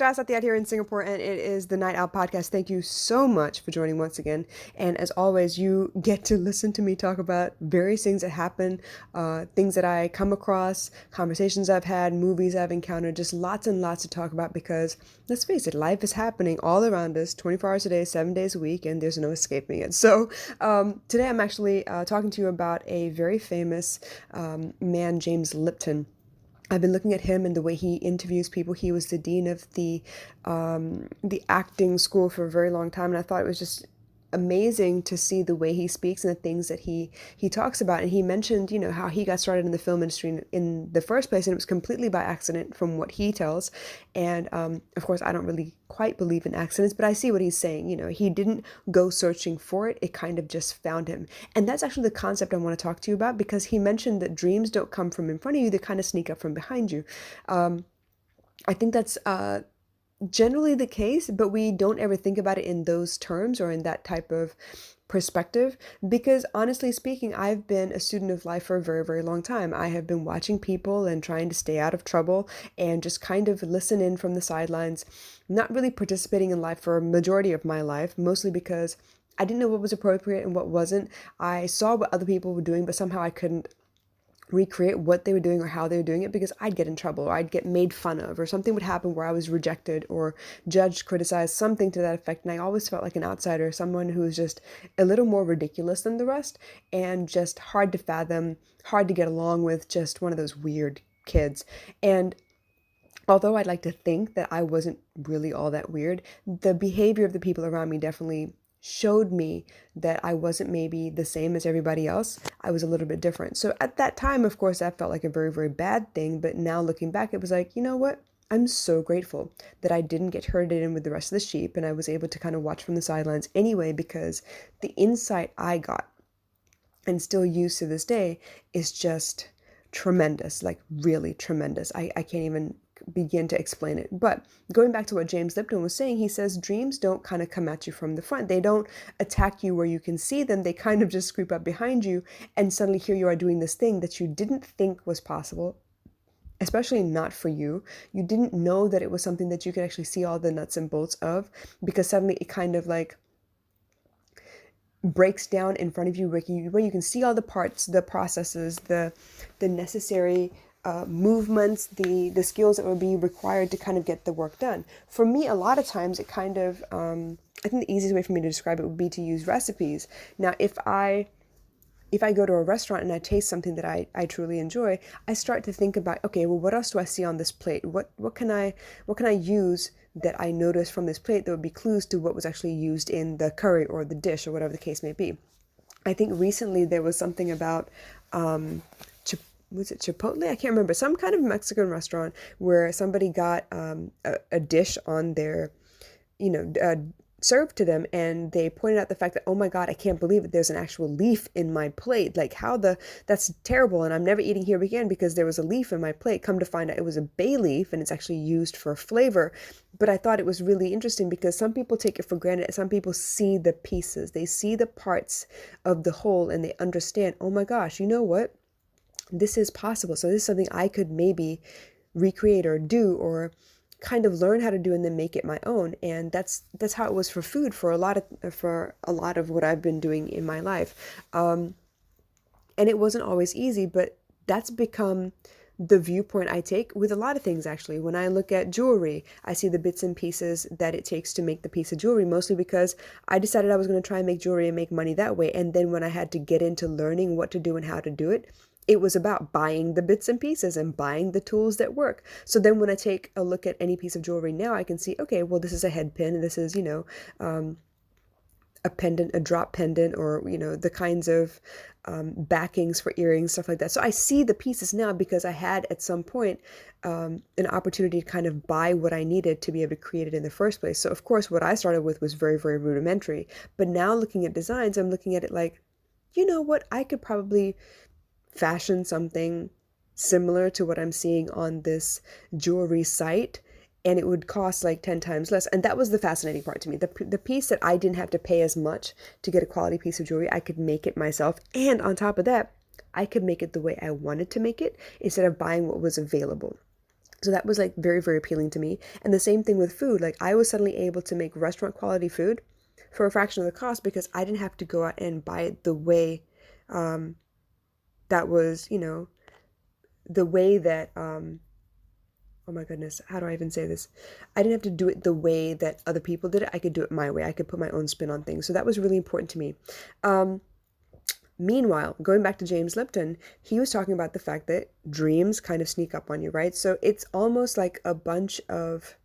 guys, Satyat here in Singapore, and it is the Night Owl Podcast. Thank you so much for joining once again. And as always, you get to listen to me talk about various things that happen, things that I come across, conversations I've had, movies I've encountered, just lots and lots to talk about because, let's face it, life is happening all around us 24 hours a day, 7 days a week, and there's no escaping it. So today I'm actually talking to you about a very famous man, James Lipton. I've been looking at him and the way he interviews people. He was the dean of the acting school for a very long time, and I thought it was just amazing to see the way he speaks and the things that he talks about. And he mentioned, how he got started in the film industry in the first place, and it was completely by accident from what he tells. And of course, I don't really quite believe in accidents, but I see what he's saying. He didn't go searching for it. It kind of just found him. And that's actually the concept I want to talk to you about, because he mentioned that dreams don't come from in front of you, they kind of sneak up from behind you. I think that's generally the case, but we don't ever think about it in those terms or in that type of perspective, because honestly speaking, I've been a student of life for a very, very long time. I have been watching people and trying to stay out of trouble and just kind of listen in from the sidelines, not really participating in life for a majority of my life, mostly because I didn't know what was appropriate and what wasn't. I saw what other people were doing, but somehow I couldn't recreate what they were doing or how they were doing it, because I'd get in trouble or I'd get made fun of or something would happen where I was rejected or judged, criticized, something to that effect. And I always felt like an outsider, someone who was just a little more ridiculous than the rest and just hard to fathom, hard to get along with, just one of those weird kids. And although I'd like to think that I wasn't really all that weird, the behavior of the people around me definitely showed me that I wasn't maybe the same as everybody else. I was a little bit different. So at that time, of course, that felt like a very, very bad thing. But now looking back, it was like, you know what? I'm so grateful that I didn't get herded in with the rest of the sheep and I was able to kind of watch from the sidelines anyway, because the insight I got and still use to this day is just tremendous, like really tremendous. I can't even begin to explain it. But going back to what James Lipton was saying, he says dreams don't kind of come at you from the front. They don't attack you where you can see them. They kind of just creep up behind you, and suddenly here you are doing this thing that you didn't think was possible, especially not for you. You didn't know that it was something that you could actually see all the nuts and bolts of, because suddenly it kind of like breaks down in front of you where you can see all the parts, the processes, the necessary movements, the skills that would be required to kind of get the work done. For me, a lot of times it kind of, I think the easiest way for me to describe it would be to use recipes. Now, if I go to a restaurant and I taste something that I truly enjoy, I start to think about, okay, well, what else do I see on this plate? What can I use that I notice from this plate that would be clues to what was actually used in the curry or the dish or whatever the case may be. I think recently there was something about was it Chipotle? I can't remember. Some kind of Mexican restaurant where somebody got a dish on their, served to them, and they pointed out the fact that, oh my God, I can't believe it. There's an actual leaf in my plate. Like that's terrible. And I'm never eating here again because there was a leaf in my plate. Come to find out it was a bay leaf and it's actually used for flavor. But I thought it was really interesting because some people take it for granted. Some people see the pieces, they see the parts of the whole, and they understand, oh my gosh, you know what? This is possible. So this is something I could maybe recreate or do, or kind of learn how to do and then make it my own. And that's how it was for food for a lot of what I've been doing in my life. And it wasn't always easy, but that's become the viewpoint I take with a lot of things, actually. When I look at jewelry, I see the bits and pieces that it takes to make the piece of jewelry, mostly because I decided I was going to try and make jewelry and make money that way. And then when I had to get into learning what to do and how to do it, it was about buying the bits and pieces and buying the tools that work. So then when I take a look at any piece of jewelry now, I can see, okay, well, this is a head pin, and this is, a pendant, a drop pendant, or, the kinds of backings for earrings, stuff like that. So I see the pieces now because I had at some point an opportunity to kind of buy what I needed to be able to create it in the first place. So of course, what I started with was very, very rudimentary. But now looking at designs, I'm looking at it like, you know what, I could probably fashion something similar to what I'm seeing on this jewelry site, and it would cost like 10 times less. And that was the fascinating part to me. The piece that I didn't have to pay as much to get a quality piece of jewelry, I could make it myself. And on top of that, I could make it the way I wanted to make it instead of buying what was available. So that was like very, very appealing to me. And the same thing with food. Like I was suddenly able to make restaurant quality food for a fraction of the cost because I didn't have to go out and buy it the way that was, the way that oh my goodness, how do I even say this? I didn't have to do it the way that other people did it. I could do it my way. I could put my own spin on things. So that was really important to me. Meanwhile, going back to James Lipton, he was talking about the fact that dreams kind of sneak up on you, right? So it's almost like a bunch of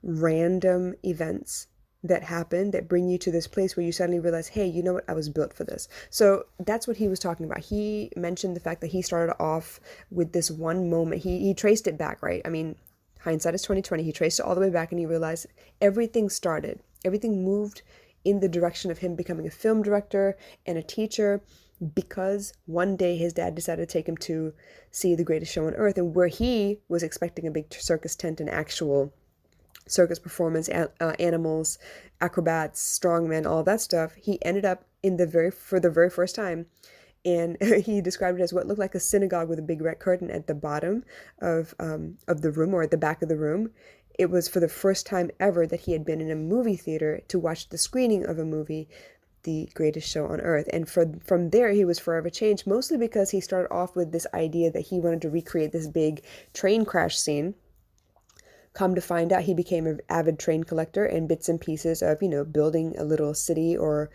random events that happen that bring you to this place where you suddenly realize, hey, you know what? I was built for this. So that's what he was talking about. He mentioned the fact that he started off with this one moment. He traced it back, right? I mean, hindsight is 2020. He traced it all the way back and he realized everything moved in the direction of him becoming a film director and a teacher because one day his dad decided to take him to see The Greatest Show on Earth, and where he was expecting a big circus tent and actual circus performance, animals, acrobats, strongmen, all that stuff, he ended up for the very first time, and he described it as what looked like a synagogue with a big red curtain at the bottom of the room or at the back of the room. It was for the first time ever that he had been in a movie theater to watch the screening of a movie, The Greatest Show on Earth. And from there, he was forever changed, mostly because he started off with this idea that he wanted to recreate this big train crash scene. Come to find out, he became an avid train collector and bits and pieces of, building a little city or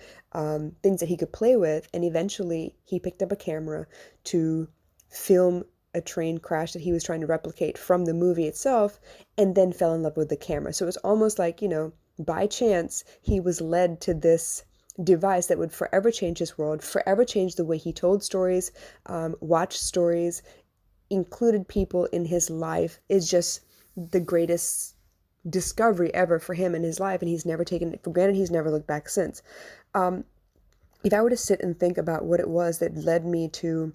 things that he could play with. And eventually, he picked up a camera to film a train crash that he was trying to replicate from the movie itself, and then fell in love with the camera. So it was almost like, by chance, he was led to this device that would forever change his world, forever change the way he told stories, watched stories, included people in his life. Is just the greatest discovery ever for him in his life, and he's never taken it for granted. He's never looked back since. If I were to sit and think about what it was that led me to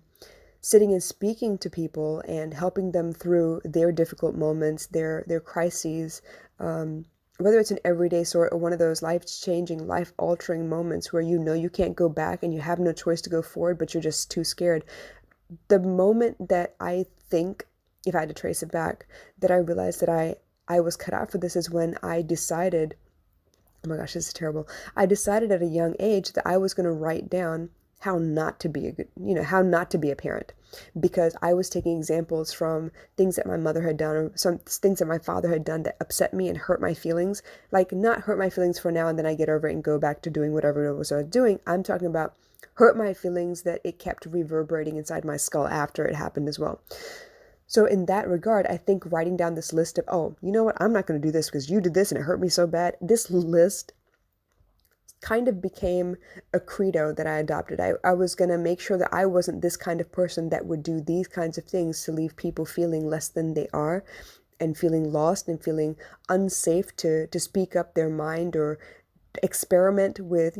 sitting and speaking to people and helping them through their difficult moments, their crises, whether it's an everyday sort or one of those life-changing, life-altering moments where you can't go back and you have no choice to go forward, but you're just too scared. The moment that I think, if I had to trace it back, that I realized that I was cut out for this is when I decided, oh my gosh, this is terrible. I decided at a young age that I was going to write down how not to be how not to be a parent, because I was taking examples from things that my mother had done or some things that my father had done that upset me and hurt my feelings. Like, not hurt my feelings for now and then I get over it and go back to doing whatever it was I was doing. I'm talking about hurt my feelings that it kept reverberating inside my skull after it happened as well. So in that regard, I think writing down this list of, oh, you know what, I'm not going to do this because you did this and it hurt me so bad. This list kind of became a credo that I adopted. I was going to make sure that I wasn't this kind of person that would do these kinds of things to leave people feeling less than they are and feeling lost and feeling unsafe to speak up their mind or experiment with,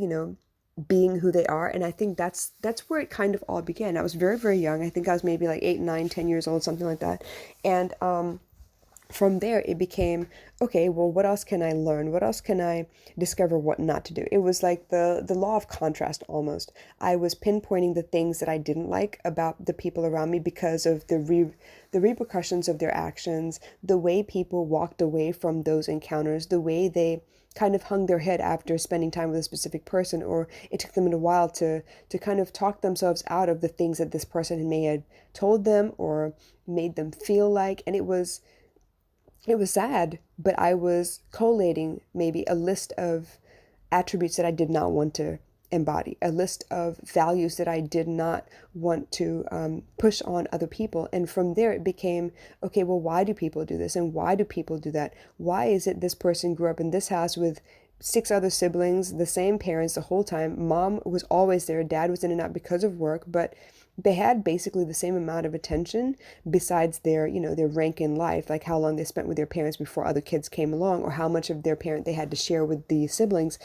being who they are. And I think that's where it kind of all began. I was very, very young. I think I was maybe like 8, 9, 10 years old, something like that. And from there, it became, okay, well, what else can I learn? What else can I discover what not to do? It was like the law of contrast almost. I was pinpointing the things that I didn't like about the people around me because of the repercussions of their actions, the way people walked away from those encounters, the way they kind of hung their head after spending time with a specific person, or it took them a while to kind of talk themselves out of the things that this person may have told them or made them feel like. And it was sad, but I was collating maybe a list of attributes that I did not want to embody, a list of values that I did not want to push on other people. And from there, it became, okay, well, why do people do this? And why do people do that? Why is it this person grew up in this house with 6 other siblings, the same parents the whole time? Mom was always there. Dad was in and out because of work, but they had basically the same amount of attention besides their, their rank in life, like how long they spent with their parents before other kids came along, or how much of their parent they had to share with the siblings.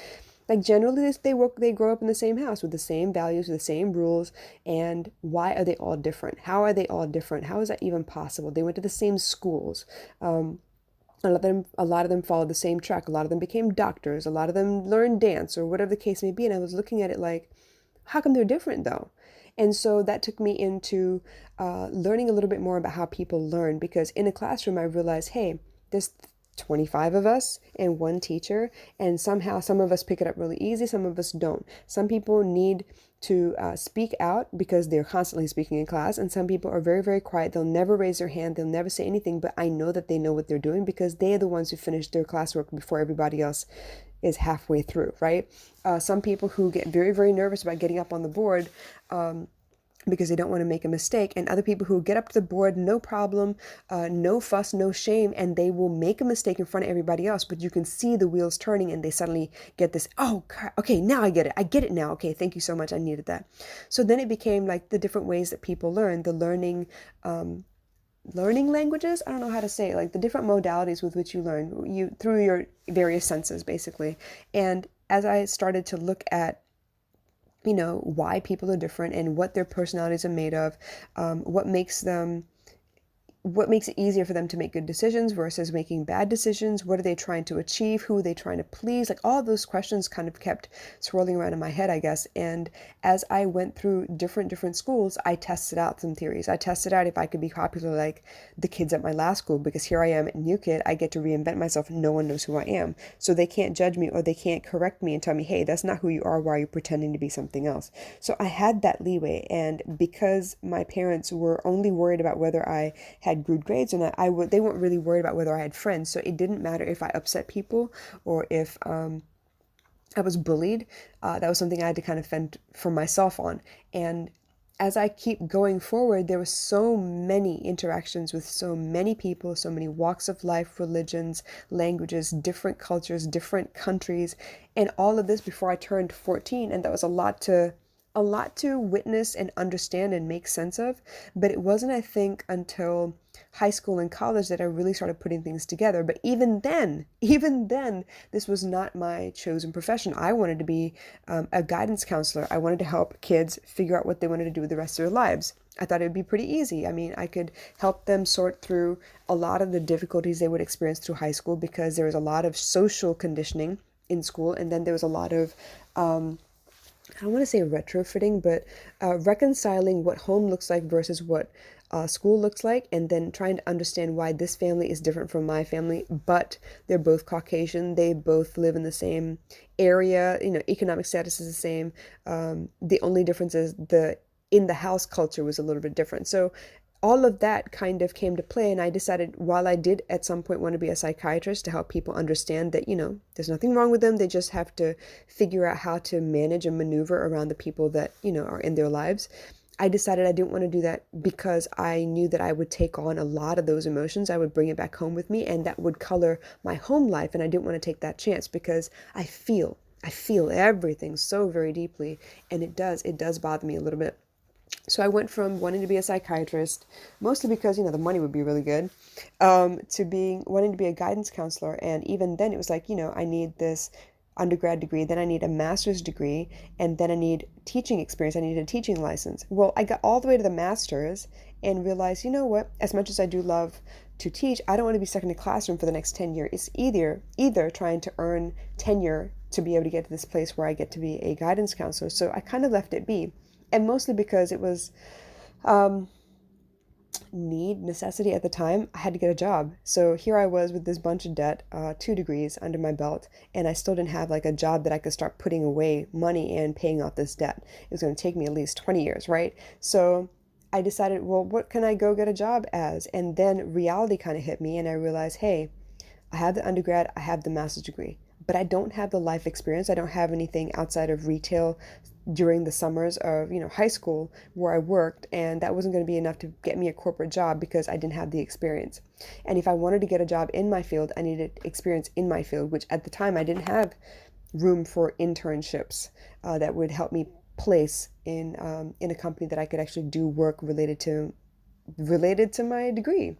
Like, generally, they grow up in the same house with the same values, with the same rules. And why are they all different? How are they all different? How is that even possible? They went to the same schools. A lot of them followed the same track. A lot of them became doctors. A lot of them learned dance or whatever the case may be. And I was looking at it like, how come they're different though? And so that took me into learning a little bit more about how people learn, because in a classroom I realized, hey, there's 25 of us and one teacher, and somehow some of us pick it up really easy, some of us don't. Some people need to speak out because they're constantly speaking in class, and some people are very, very quiet. They'll never raise their hand, they'll never say anything, but I know that they know what they're doing because they are the ones who finished their classwork before everybody else is halfway through, right? Some people who get very, very nervous about getting up on the board because they don't want to make a mistake, and other people who get up to the board, no problem, no fuss, no shame, and they will make a mistake in front of everybody else, but you can see the wheels turning and they suddenly get this, oh, okay, now I get it now. Okay, thank you so much. I needed that. So then it became like the different ways that people learn, the learning languages. I don't know how to say it, like the different modalities with which you learn, you through your various senses, basically. And as I started to look at why people are different and what their personalities are made of, what makes it easier for them to make good decisions versus making bad decisions. What are they trying to achieve? Who are they trying to please? Like all those questions kind of kept swirling around in my head, I guess. And as I went through different schools, I tested out some theories. I tested out if I could be popular like the kids at my last school, because here I am at New Kid. I get to reinvent myself. No one knows who I am. So they can't judge me or they can't correct me and tell me, hey, that's not who you are. Why are you pretending to be something else? So I had that leeway. And because my parents were only worried about whether I had good grades or not, they weren't really worried about whether I had friends. So it didn't matter if I upset people or if I was bullied. That was something I had to kind of fend for myself on. And as I keep going forward, there were so many interactions with so many people, so many walks of life, religions, languages, different cultures, different countries, and all of this before I turned 14. And that was a lot to witness and understand and make sense of. But it wasn't, I think, until high school and college that I really started putting things together. But even then, this was not my chosen profession. I wanted to be a guidance counselor. I wanted to help kids figure out what they wanted to do with the rest of their lives. I thought it would be pretty easy. I mean, I could help them sort through a lot of the difficulties they would experience through high school, because there was a lot of social conditioning in school, and then there was a lot of I don't want to say retrofitting, but reconciling what home looks like versus what school looks like, and then trying to understand why this family is different from my family, but they're both Caucasian, they both live in the same area, economic status is the same. The only difference is the in the house culture was a little bit different. So all of that kind of came to play, and I decided, while I did at some point want to be a psychiatrist to help people understand that, there's nothing wrong with them, they just have to figure out how to manage and maneuver around the people that, are in their lives. I decided I didn't want to do that because I knew that I would take on a lot of those emotions. I would bring it back home with me, and that would color my home life, and I didn't want to take that chance because I feel everything so very deeply, and it does bother me a little bit. So I went from wanting to be a psychiatrist, mostly because, the money would be really good, to wanting to be a guidance counselor. And even then it was like, I need this undergrad degree, then I need a master's degree, and then I need teaching experience. I need a teaching license. Well, I got all the way to the master's and realized, you know what, as much as I do love to teach, I don't want to be stuck in a classroom for the next 10 years. It's either trying to earn tenure to be able to get to this place where I get to be a guidance counselor. So I kind of left it be. And mostly because it was necessity at the time. I had to get a job. So here I was with this bunch of debt, 2 degrees under my belt, and I still didn't have like a job that I could start putting away money and paying off this debt. It was going to take me at least 20 years, right? So I decided, well, what can I go get a job as? And then reality kind of hit me, and I realized, hey, I have the undergrad, I have the master's degree, but I don't have the life experience. I don't have anything outside of retail during the summers of, high school where I worked, and that wasn't going to be enough to get me a corporate job because I didn't have the experience. And if I wanted to get a job in my field, I needed experience in my field, which at the time I didn't have room for internships that would help me place in a company that I could actually do work related to my degree.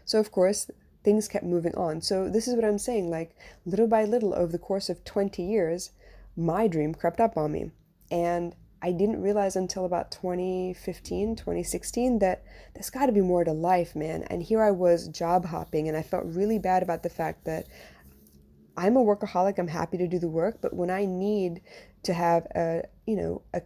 So of course, things kept moving on. So this is what I'm saying, like little by little over the course of 20 years, my dream crept up on me. And I didn't realize until about 2015, 2016 that there's got to be more to life, man. And here I was job hopping, and I felt really bad about the fact that I'm a workaholic. I'm happy to do the work, but when I need to have a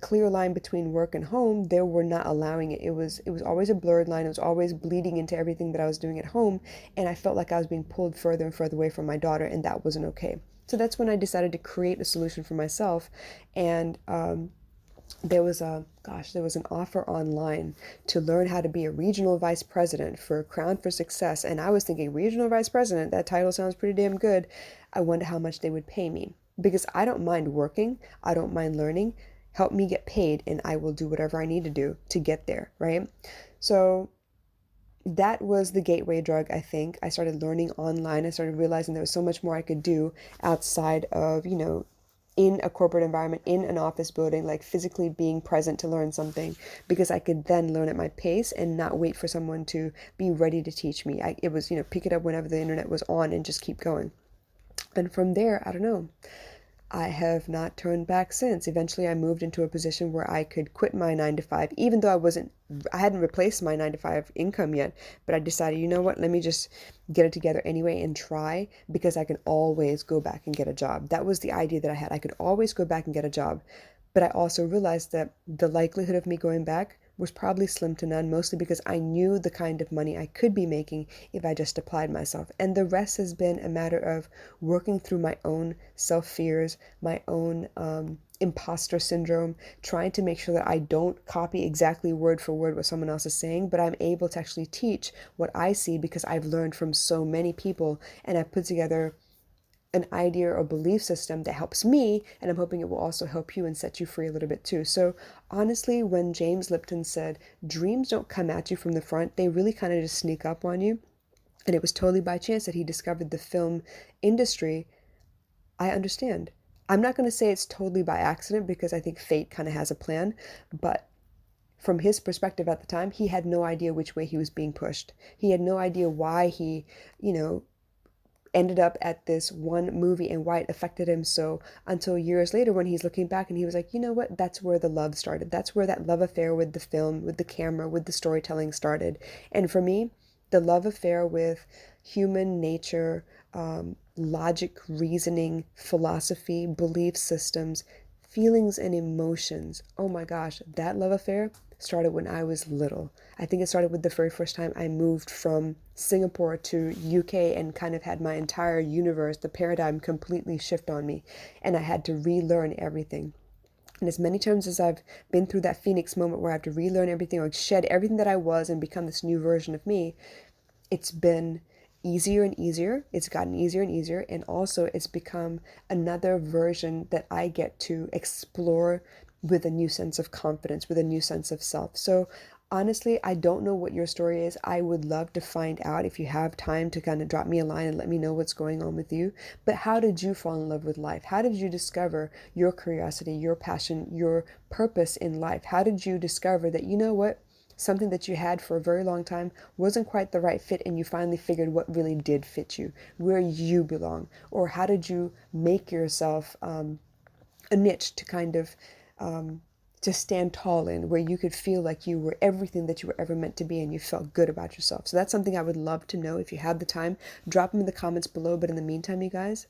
clear line between work and home, they were not allowing it. It was always a blurred line. It was always bleeding into everything that I was doing at home, and I felt like I was being pulled further and further away from my daughter, and that wasn't okay. So that's when I decided to create a solution for myself, and there was an offer online to learn how to be a regional vice president for Crown for Success. And I was thinking, regional vice president, that title sounds pretty damn good. I wonder how much they would pay me, because I don't mind working, I don't mind learning. Help me get paid, and I will do whatever I need to do to get there, right? So that was the gateway drug, I think. I started learning online. I started realizing there was so much more I could do outside of, in a corporate environment, in an office building, like physically being present to learn something, because I could then learn at my pace and not wait for someone to be ready to teach me. It was, pick it up whenever the internet was on and just keep going. And from there, I don't know. I have not turned back since. Eventually, I moved into a position where I could quit my 9 to 5, even though I hadn't replaced my 9 to 5 income yet. But I decided, you know what, let me just get it together anyway and try, because I can always go back and get a job. That was the idea that I had. I could always go back and get a job. But I also realized that the likelihood of me going back was probably slim to none, mostly because I knew the kind of money I could be making if I just applied myself. And the rest has been a matter of working through my own self-fears, my own imposter syndrome, trying to make sure that I don't copy exactly word for word what someone else is saying, but I'm able to actually teach what I see because I've learned from so many people, and I've put together an idea or belief system that helps me, and I'm hoping it will also help you and set you free a little bit too. So honestly, when James Lipton said dreams don't come at you from the front, they really kind of just sneak up on you, and it was totally by chance that he discovered the film industry, I understand. I'm not going to say it's totally by accident, because I think fate kind of has a plan, but from his perspective at the time, he had no idea which way he was being pushed. He had no idea why he, ended up at this one movie and why it affected him so, until years later when he's looking back and he was like, you know what, that's where the love started. That's where that love affair with the film, with the camera, with the storytelling started. And for me, the love affair with human nature, logic, reasoning, philosophy, belief systems, feelings and emotions. Oh my gosh, that love affair started when I was little. I think it started with the very first time I moved from Singapore to UK and kind of had my entire universe, the paradigm completely shift on me, and I had to relearn everything. And as many times as I've been through that Phoenix moment where I have to relearn everything or shed everything that I was and become this new version of me, it's been easier and easier. It's gotten easier and easier. And also, it's become another version that I get to explore with a new sense of confidence, with a new sense of self. So, honestly, I don't know what your story is. I would love to find out if you have time to kind of drop me a line and let me know what's going on with you. But how did you fall in love with life? How did you discover your curiosity, your passion, your purpose in life? How did you discover that, you know what? Something that you had for a very long time wasn't quite the right fit, and you finally figured what really did fit you, where you belong? Or how did you make yourself a niche to kind of to stand tall in, where you could feel like you were everything that you were ever meant to be and you felt good about yourself? So that's something I would love to know. If you have the time, drop them in the comments below. But in the meantime, you guys,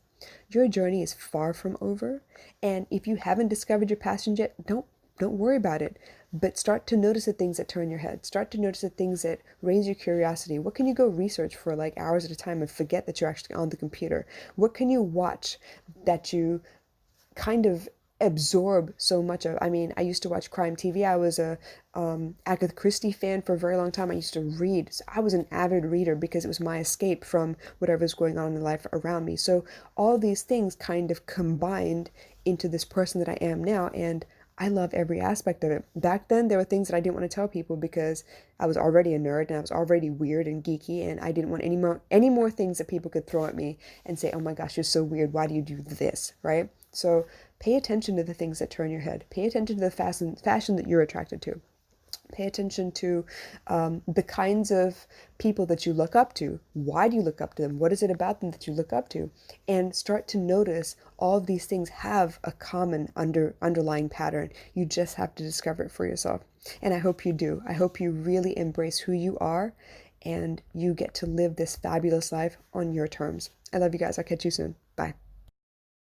your journey is far from over. And if you haven't discovered your passion yet, don't worry about it, but start to notice the things that turn your head. Start to notice the things that raise your curiosity. What can you go research for like hours at a time and forget that you're actually on the computer? What can you watch that you kind of absorb so much of? I mean, I used to watch crime TV. I was a Agatha Christie fan for a very long time. I used to read. So I was an avid reader because it was my escape from whatever was going on in life around me. So all these things kind of combined into this person that I am now, and I love every aspect of it. Back then, there were things that I didn't want to tell people because I was already a nerd and I was already weird and geeky, and I didn't want any more things that people could throw at me and say, "Oh my gosh, you're so weird. Why do you do this?" Right? So pay attention to the things that turn your head. Pay attention to the fashion that you're attracted to. Pay attention to the kinds of people that you look up to. Why do you look up to them? What is it about them that you look up to? And start to notice all of these things have a common underlying pattern. You just have to discover it for yourself. And I hope you do. I hope you really embrace who you are and you get to live this fabulous life on your terms. I love you guys. I'll catch you soon. Bye.